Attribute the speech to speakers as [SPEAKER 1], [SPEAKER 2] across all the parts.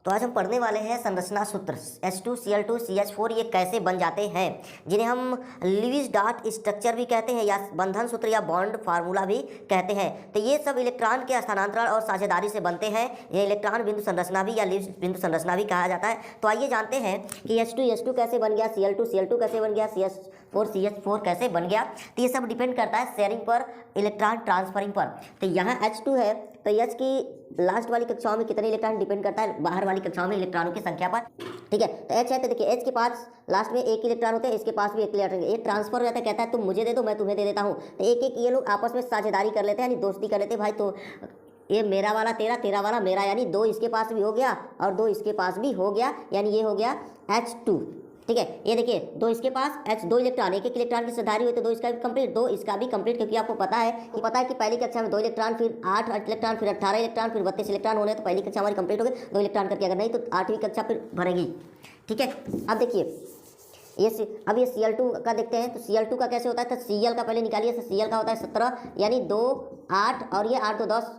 [SPEAKER 1] तो आज हम पढ़ने वाले हैं संरचना सूत्र H2Cl2CH4 ये कैसे बन जाते हैं, जिन्हें हम लीविस डॉट स्ट्रक्चर भी कहते हैं या बंधन सूत्र या बॉन्ड फार्मूला भी कहते हैं। तो ये सब इलेक्ट्रॉन के स्थानांतरण और साझेदारी से बनते हैं। ये इलेक्ट्रॉन बिंदु संरचना भी या लीविस बिंदु संरचना भी कहा जाता है। तो आइए जानते हैं कि H2 कैसे बन गया, Cl2 कैसे बन गया, CH4 कैसे बन गया। तो ये सब डिपेंड करता है शेयरिंग पर, इलेक्ट्रॉन ट्रांसफरिंग पर। तो यहाँ H2 है तो H की लास्ट वाली कक्षाओं में कितने इलेक्ट्रॉन डिपेंड करता है बाहर वाली कक्षाओं में इलेक्ट्रॉनों की संख्या पर। ठीक है, तो H है तो देखिए H के पास लास्ट में एक इलेक्ट्रॉन होते हैं, इसके पास भी एक इलेक्ट्रॉन। ये ट्रांसफर हो जाता है, कहता है तुम मुझे दे दो मैं तुम्हें दे देता हूँ। तो एक एक ये लोग आपस में साझेदारी कर लेते हैं, यानी दोस्ती कर लेते हैं। भाई तो ये मेरा वाला तेरा, तेरा वाला मेरा, यानी दो इसके पास भी हो गया और दो इसके पास भी हो गया, यानी ये हो गया H2। ठीक है, ये देखिए दो इसके पास H, दो इलेक्ट्रॉन, एक एक इलेक्ट्रॉन की साझेदारी हुई तो दो इसका भी कंप्लीट, दो इसका भी कंप्लीट, क्योंकि आपको पता है कि पहली कक्षा में 2 इलेक्ट्रॉन, फिर 8 इलेक्ट्रॉन, फिर 18 इलेक्ट्रॉन, फिर 32 इलेक्ट्रॉन होने, तो पहली कक्षा हमारी कंप्लीट हो गई 2 इलेक्ट्रॉन करके, अगर नहीं तो 8वीं कक्षा फिर भरेगी। ठीक है, अब देखिए अब ये Cl2 का देखते हैं। तो Cl2 का कैसे होता है, तो Cl का पहले निकालिए। तो Cl का होता है 17, यानी 2 8 और ये 8 2 10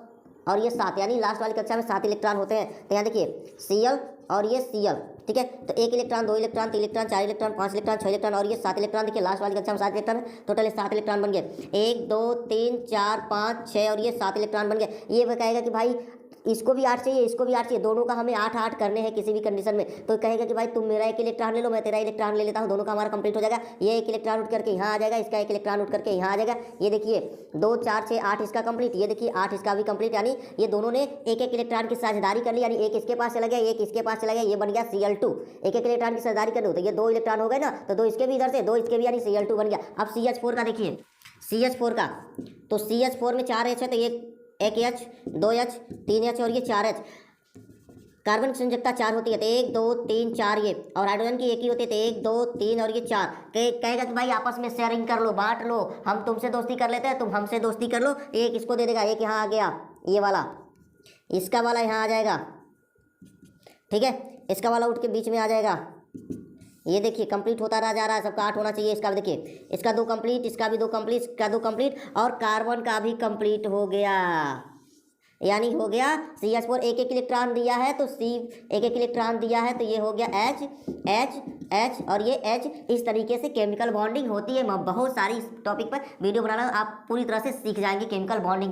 [SPEAKER 1] और ये 7, यानी लास्ट वाली कक्षा में 7 इलेक्ट्रॉन होते हैं। तो यहाँ देखिए Cl और ये Cl, ठीक है, तो 1 electron, 2 electron, 3 electron, 4 electron, 5 electron, 6 electron और ये 7 इलेक्ट्रॉन। देखिए लास्ट वाली कक्षा में 7 इलेक्ट्रॉन, टोटल 7 इलेक्ट्रॉन बन गए। 1 2 3 4 5 6 और ये 7 इलेक्ट्रॉन बन गए। ये वो कहेगा कि भाई इसको भी 8 चाहिए, इसको भी 8 चाहिए, दोनों का हमें 8 8 करने हैं किसी भी कंडीशन में। तो कहेगा कि भाई तुम मेरा 1 इलेक्ट्रॉन ले लो, मैं तेरा इलेक्ट्रॉन ले लेता हूँ, दोनों का हमारा कंप्लीट हो जाएगा। ये 1 इलेक्ट्रॉन उठ करके यहाँ आ जाएगा, इसका 1 इलेक्ट्रॉन उठ करके यहाँ आ जाएगा। ये देखिए 2 4 6 8 इसका कंप्लीट, ये देखिए 8 इसका भी कंप्लीट, यानी ये दोनों ने एक एक इलेक्ट्रॉन की साझेदारी कर ली, यानी एक इसके पास चला गया, एक इसके पास चला गया, ये बन गया Cl2। एक एक इलेक्ट्रॉन की साझेदारी कर लो तो ये 2 इलेक्ट्रॉन हो गए ना, तो 2 इसके भी इधर से, 2 इसके भी, यानी Cl2 बन गया। अब CH4 का देखिए, CH4 का, तो CH4 में 4 H है, तो एक H, 2 H, 3 H और ये 4 H। कार्बन की संयोजकता 4 होती है, तो 1 2 3 4 ये, और हाइड्रोजन की एक ही होती है, तो 1 2 3 और ये 4। कहेगा कि भाई आपस में शेयरिंग कर लो, बांट लो, हम तुमसे दोस्ती कर लेते हैं, तुम हमसे दोस्ती कर लो। एक इसको दे देगा, एक यहाँ आ गया, ये वाला, इसका वाला यहाँ आ जाएगा। ठीक है, इसका वाला उठ के बीच में आ जाएगा। ये देखिए कंप्लीट होता रहा जा रहा है, सबका 8 होना चाहिए। इसका भी देखिए, इसका 2 कंप्लीट, इसका भी 2 कंप्लीट, इसका 2 कंप्लीट, और कार्बन का भी कंप्लीट हो गया, यानी हो गया CH4 एक एक इलेक्ट्रॉन दिया है, तो C एक एक इलेक्ट्रॉन दिया है, तो ये हो गया H H H और ये H। इस तरीके से केमिकल बॉन्डिंग होती है। बहुत सारी इस टॉपिक पर वीडियो बनाना आप पूरी तरह से सीख जाएंगे केमिकल बॉन्डिंग।